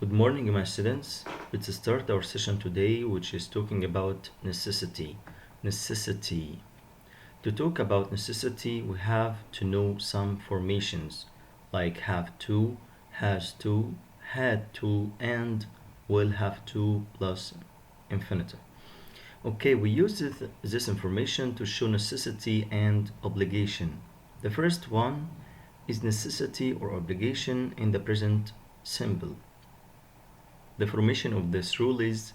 Good morning, my students. Let's start our session today, which is talking about necessity. Necessity. To talk about necessity, we have to know some formations like have to, has to, had to, and will have to plus infinitive. Okay, we use this information to show necessity and obligation. The first one is necessity or obligation in the present simple. The formation of this rule is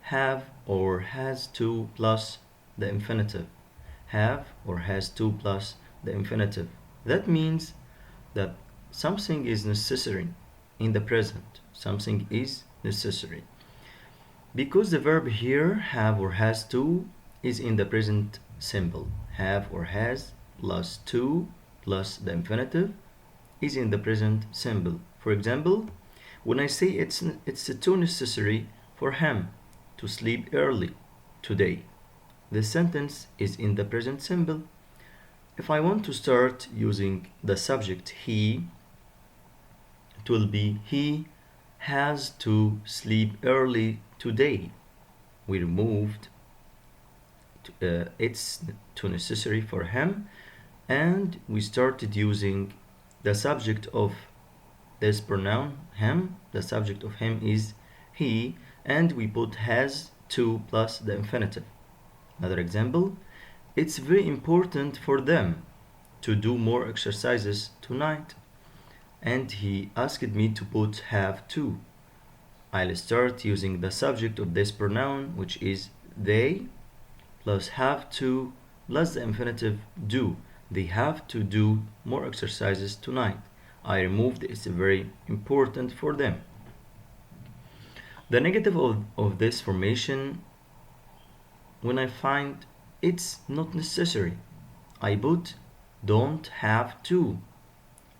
have or has to plus the infinitive. Have or has to plus the infinitive. That means that something is necessary in the present. Something is necessary. Because the verb here, have or has to, is in the present simple. Have or has plus to plus the infinitive is in the present simple. For example, when I say it's too necessary for him to sleep early today, the sentence is in the present simple. If I want to start using the subject he, it will be he has to sleep early today. We removed it's too necessary for him, and we started using the subject of this pronoun him. The subject of him is he, and we put has to plus the infinitive. Another example, it's very important for them to do more exercises tonight, and he asked me to put have to. I'll start using the subject of this pronoun, which is they, plus have to plus the infinitive do. They have to do more exercises tonight. I removed it's very important for them. The negative of this formation, when I find it's not necessary, I put don't have to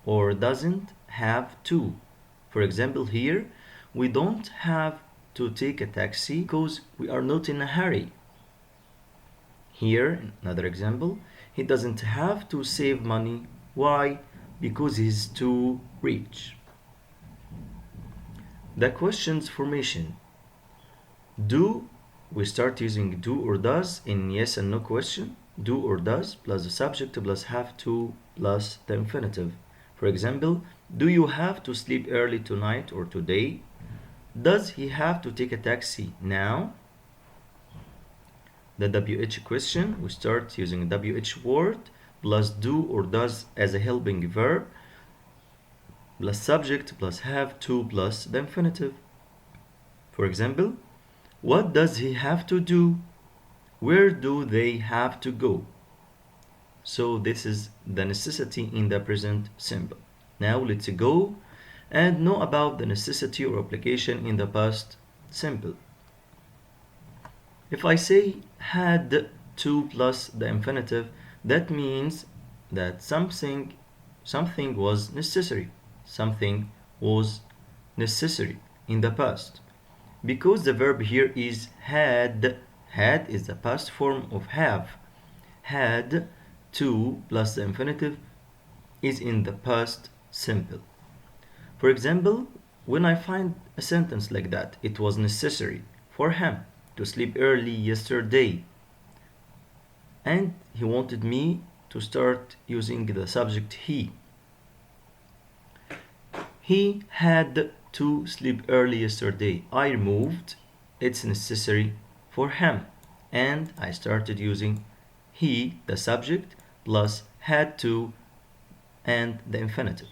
or doesn't have to. For example, here we don't have to take a taxi because we are not in a hurry. Here, another example, he doesn't have to save money. Why? Because he's too rich. The questions formation. Do, we start using do or does in yes and no question. Do or does plus the subject plus have to plus the infinitive. For example, do you have to sleep early tonight or today? Does he have to take a taxi now? The WH question, we start using WH word plus do or does as a helping verb plus subject plus have to plus the infinitive. For example, what does he have to do? Where do they have to go? So this is the necessity in the present simple. Now let's go and know about the necessity or obligation in the past simple. If I say had to plus the infinitive, that means that something was necessary. Something was necessary in the past. Because the verb here is had. Had is the past form of have. Had to plus the infinitive is in the past simple. For example, when I find a sentence like that, it was necessary for him to sleep early yesterday, and he wanted me to start using the subject he. He had to sleep early yesterday. I removed it's necessary for him, and I started using he, the subject, plus had to and the infinitive.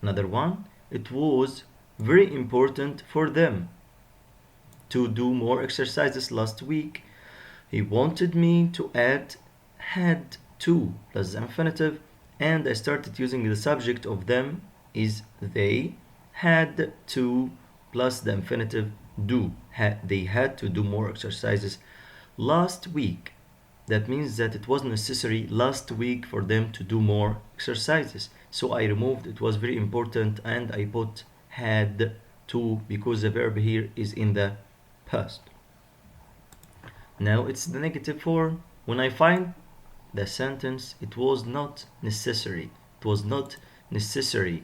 Another one, it was very important for them to do more exercises last week. He wanted me to add had to plus the infinitive, and I started using the subject of them is they had to plus the infinitive do. They had to do more exercises last week. That means that it was necessary last week for them to do more exercises. So I removed it was very important and I put had to because the verb here is in the past. Now it's the negative form. When I find the sentence, it was not necessary. It was not necessary.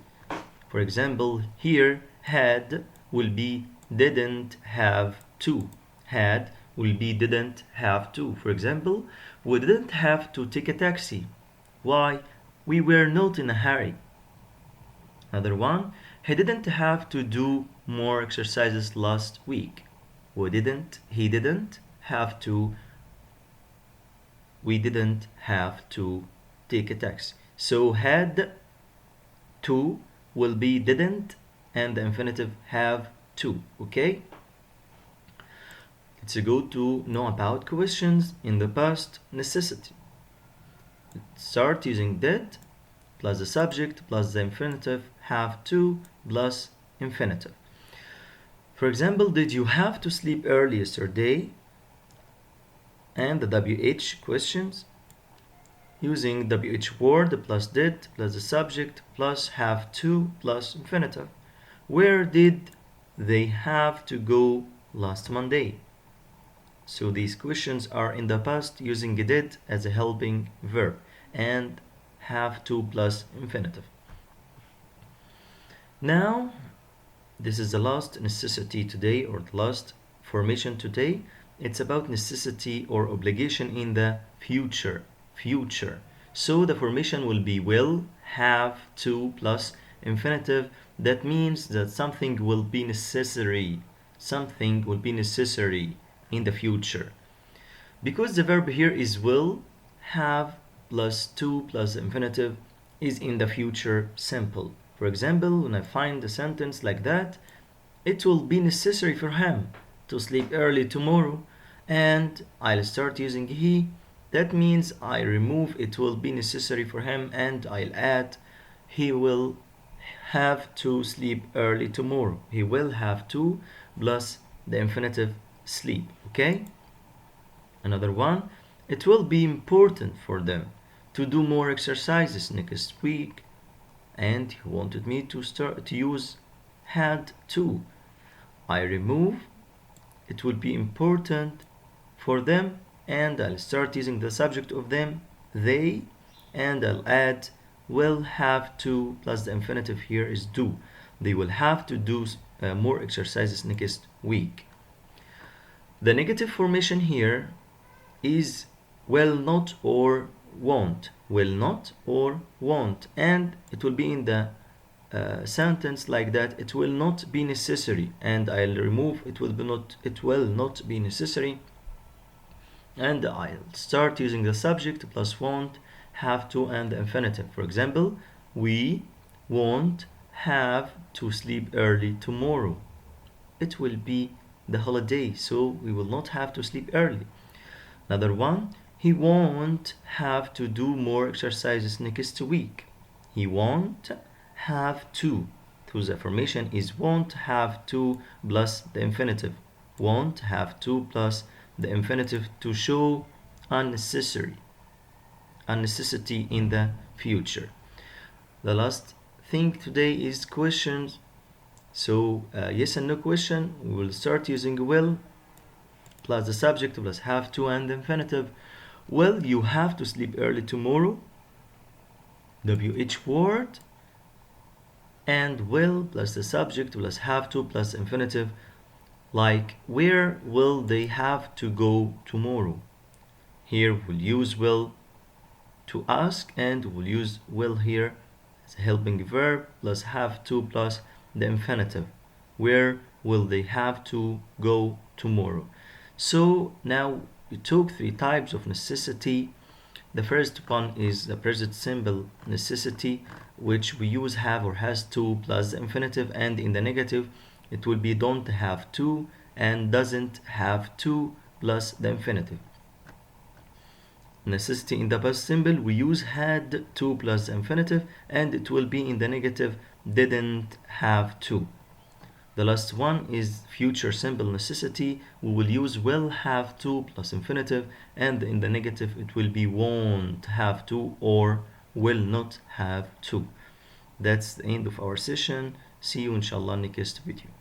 For example, here had will be didn't have to. Had will be didn't have to. For example, we didn't have to take a taxi. Why? We were not in a hurry. Another one, he didn't have to do more exercises last week. He didn't have to, we didn't have to take a taxi. So had to will be didn't and the infinitive have to, okay? Let's go to know about questions in the past necessity. Start using did plus the subject plus the infinitive have to plus infinitive. For example, did you have to sleep early yesterday? And the WH questions using WH word plus did plus the subject plus have to plus infinitive. Where did they have to go last Monday? So these questions are in the past using did as a helping verb and have to plus infinitive. Now, this is the last necessity today or the last formation today. It's about necessity or obligation in the future. So the formation will be will, have, to plus infinitive. That means that something will be necessary. Something will be necessary in the future. Because the verb here is will, have plus to plus infinitive is in the future simple. For example, when I find a sentence like that, it will be necessary for him to sleep early tomorrow, and I'll start using he. That means I remove it will be necessary for him and I'll add he will have to sleep early tomorrow. He will have to plus the infinitive sleep, okay? Another one, it will be important for them to do more exercises next week, and he wanted me to start to use had to. I remove it will be important for them and I'll start using the subject of them, they, and I'll add will have to plus the infinitive here is do. They will have to do more exercises next week. The negative formation here is will not or won't. Will not or won't, and it will be in the sentence like that. It will not be necessary, and I'll remove it will not be necessary, and I'll start using the subject plus won't, have to, and the infinitive. For example, we won't have to sleep early tomorrow. It will be the holiday, so we will not have to sleep early. Another one, he won't have to do more exercises next week. He won't have to. So the formation is won't have to plus the infinitive. Won't have to plus the infinitive to show unnecessity in the future. The last thing today is questions. So yes and no question, we will start using will plus the subject plus have to and the infinitive. Will you have to sleep early tomorrow? WH word and will plus the subject plus have to plus infinitive. Like where will they have to go tomorrow? Here we'll use will to ask and we'll use will here as a helping verb plus have to plus the infinitive. Where will they have to go tomorrow? So now we took three types of necessity. The first one is the present simple necessity, which we use have or has to plus the infinitive, and in the negative it will be don't have to and doesn't have to plus the infinitive. Necessity in the past simple, we use had to plus the infinitive, and it will be in the negative didn't have to. The last one is future simple necessity. We will use will have to plus infinitive, and in the negative it will be won't have to or will not have to. That's the end of our session. See you inshallah next video.